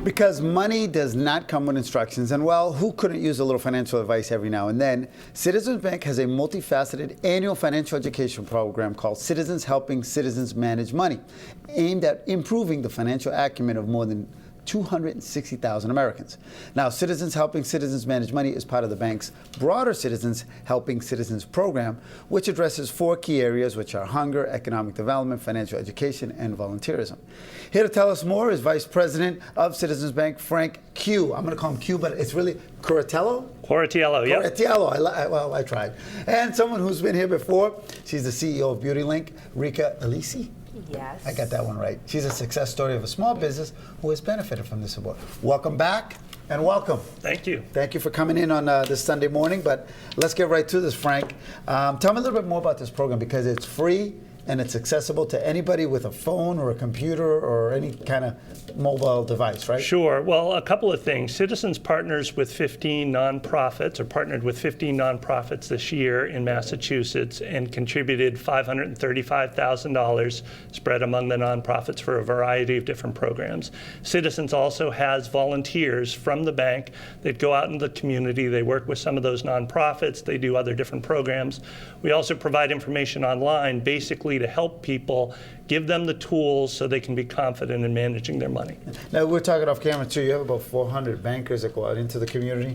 Because money does not come with instructions, and well, who couldn't use a little financial advice every now and then? Citizens Bank has a multifaceted annual financial education program called Citizens Helping Citizens Manage Money, aimed at improving the financial acumen of more than 260,000 Americans. Now, Citizens Helping Citizens Manage Money is part of the bank's broader Citizens Helping Citizens program, which addresses 4 key areas, which are hunger, economic development, financial education, and volunteerism. Here to tell us more is Vice President of Citizens Bank, Frank Q. I'm going to call him Q, but it's really Quaratiello? Quaratiello, yeah. Quaratiello, I tried. And someone who's been here before, she's the CEO of Beauty Link, Rica Elysee. Yes. I got that one right. She's a success story of a small business who has benefited from this award. Welcome back and welcome. Thank you. Thank you for coming in on this Sunday morning, but let's get right to this, Frank. Tell me a little bit more about this program because it's free and it's accessible to anybody with a phone or a computer or any kind of mobile device, right? Sure. Well, a couple of things. Citizens partners with 15 nonprofits, or partnered with 15 nonprofits this year in Massachusetts and contributed $535,000 spread among the nonprofits for a variety of different programs. Citizens also has volunteers from the bank that go out in the community. They work with some of those nonprofits. They do other different programs. We also provide information online, basically to help people, give them the tools so they can be confident in managing their money. Now, we're talking off camera too. You have about 400 bankers that go out into the community?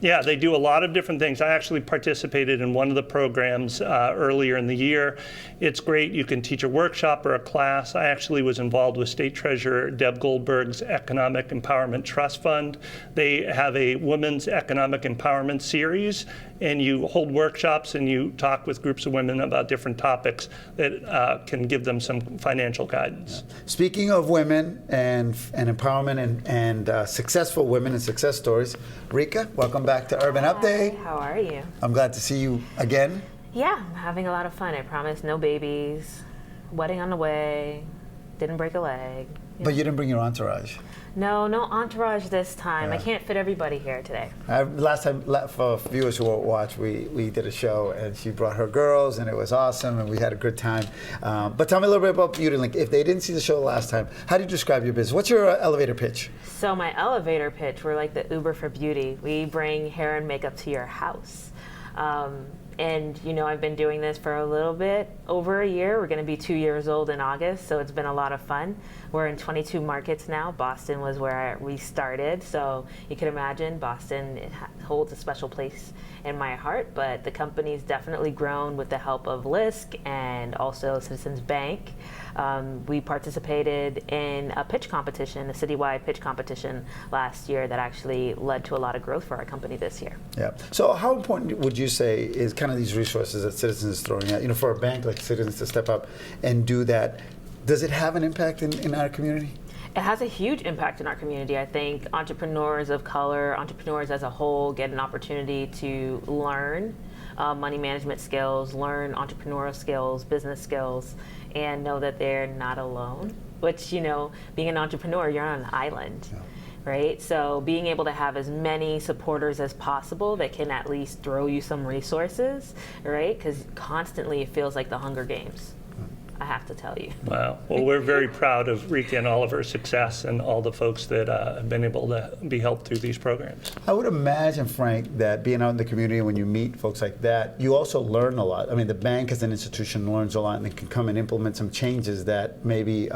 Yeah, they do a lot of different things. I actually participated in one of the programs earlier in the year. It's great. You can teach a workshop or a class. I actually was involved with State Treasurer Deb Goldberg's Economic Empowerment Trust Fund. They have a Women's Economic Empowerment series, and you hold workshops and you talk with groups of women about different topics that can give them some financial guidance. Yeah. Speaking of women and empowerment and successful women and success stories, Rica, welcome back to Urban Update. How are you? I'm glad to see you again. Yeah, I'm having a lot of fun. I promise no babies, wedding on the way, didn't break a leg. But you didn't bring your entourage. No entourage this time. Yeah. I can't fit everybody here today. Last time, for viewers who won't watch, we did a show and she brought her girls and it was awesome and we had a good time. But tell me a little bit about Beauty Link. If they didn't see the show last time, how do you describe your business? What's your elevator pitch? So my elevator pitch, we're like the Uber for beauty. We bring hair and makeup to your house. And you know, I've been doing this for a little bit over a year. We're going to be 2 years old in August, so it's been a lot of fun. We're in 22 markets now. Boston was where we started, so you can imagine Boston holds a special place in my heart, but the company's definitely grown with the help of Lisk and also Citizens Bank. We participated in a pitch competition, a citywide pitch competition last year that actually led to a lot of growth for our company this year. Yeah. So how important would you say is kind of these resources that Citizens is throwing out, you know, for a bank like Citizens to step up and do that? Does it have an impact in our community? It has a huge impact in our community. I think entrepreneurs of color, entrepreneurs as a whole, get an opportunity to learn money management skills, learn entrepreneurial skills, business skills, and know that they're not alone. Which, you know, being an entrepreneur, you're on an island. Yeah. Right? So being able to have as many supporters as possible that can at least throw you some resources, right? Because constantly it feels like the Hunger Games. I have to tell you. Wow. Well, we're very proud of Rica and all of her success and all the folks that have been able to be helped through these programs. I would imagine, Frank, that being out in the community, when you meet folks like that, you also learn a lot. I mean, the bank as an institution learns a lot and it can come and implement some changes that maybe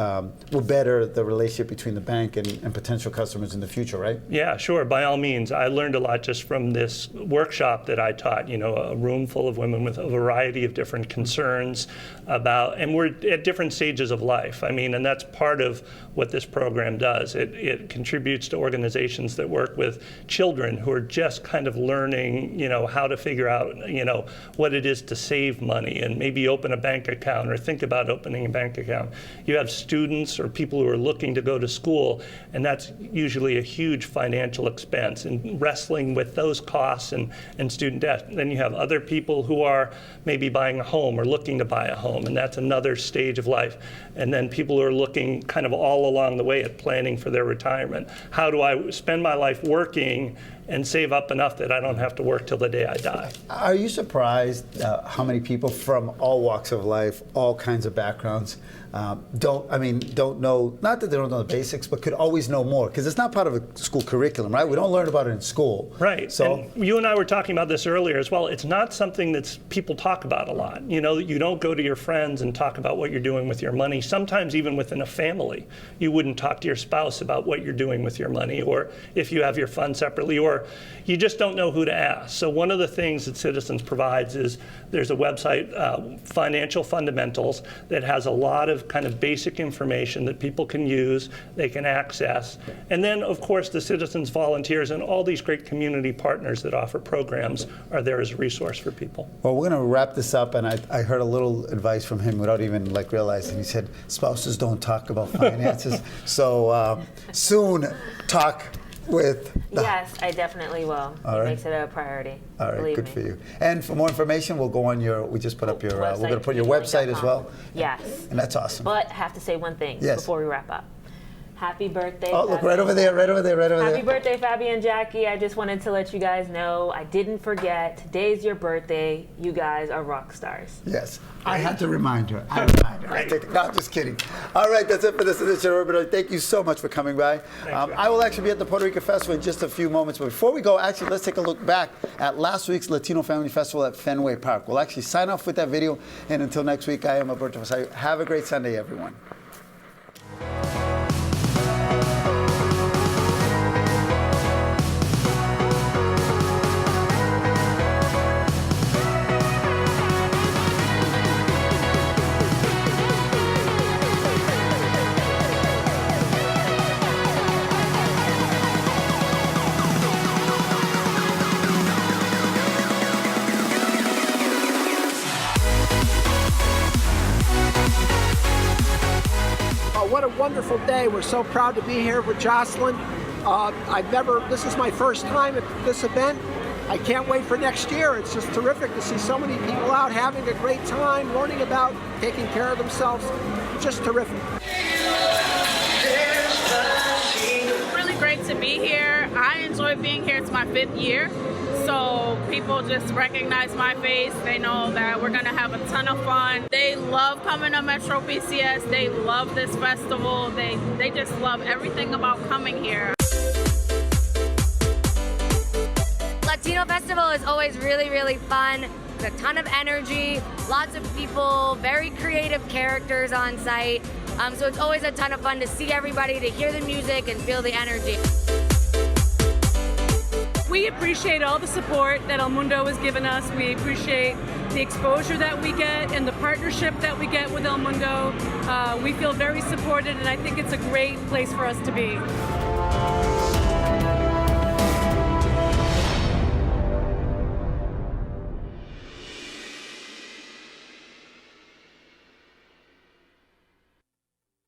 will better the relationship between the bank and potential customers in the future, right? Yeah, sure. By all means. I learned a lot just from this workshop that I taught, you know, a room full of women with a variety of different concerns about, and we're at different stages of life. I mean, and that's part of what this program does. It contributes to organizations that work with children who are just kind of learning, you know, how to figure out, you know, what it is to save money and maybe open a bank account or think about opening a bank account. You have students or people who are looking to go to school, and that's usually a huge financial expense, and wrestling with those costs and student debt. Then you have other people who are maybe buying a home or looking to buy a home, and that's another stage of life. And then people who are looking kind of all along the way at planning for their retirement. How do I spend my life working and save up enough that I don't have to work till the day I die. Are you surprised how many people from all walks of life, all kinds of backgrounds, don't know, not that they don't know the basics, but could always know more? Because it's not part of a school curriculum, right? We don't learn about it in school. Right. So and you and I were talking about this earlier as well. It's not something that people talk about a lot. You know, you don't go to your friends and talk about what you're doing with your money. Sometimes even within a family, you wouldn't talk to your spouse about what you're doing with your money, or if you have your funds separately, or you just don't know who to ask. So one of the things that Citizens provides is there's a website, Financial Fundamentals, that has a lot of kind of basic information that people can use, they can access. And then, of course, the Citizens volunteers and all these great community partners that offer programs are there as a resource for people. Well, we're going to wrap this up, and I heard a little advice from him without even realizing. He said, spouses don't talk about finances. So soon, talk with the... Yes, I definitely will. All It right. makes it a priority. All right, Believe good me. for you. And for more information, we'll go on we just put up your, we're going to put your website as well. Yes. And that's awesome. But I have to say one thing Yes. before we wrap up. Happy birthday. Oh, look, Fabi. right over there, right over there, right over Happy there. birthday, Fabi and Jackie. I just wanted to let you guys know I didn't forget. Today's your birthday. You guys are rock stars. Yes, I had to remind her. No, I'm just kidding. All right, that's it for this edition of Urban. Thank you so much for coming by. I will actually be at the Puerto Rico Festival in just a few moments. But before we go, actually, let's take a look back at last week's Latino Family Festival at Fenway Park. We'll actually sign off with that video. And until next week, I am Alberto Vasallo. Have a great Sunday, everyone. What a wonderful day. We're so proud to be here with Jocelyn. This is my first time at this event. I can't wait for next year. It's just terrific to see so many people out having a great time, learning about taking care of themselves. Just terrific. Really great to be here. I enjoy being here. It's my 5th year. So people just recognize my face. They know that we're going to have a ton of fun. They love coming to Metro PCS. They love this festival. They just love everything about coming here. Latino Festival is always really, really fun. A ton of energy, lots of people, very creative characters on site. So it's always a ton of fun to see everybody, to hear the music and feel the energy. We appreciate all the support that El Mundo has given us. We appreciate the exposure that we get and the partnership that we get with El Mundo. We feel very supported, and I think it's a great place for us to be.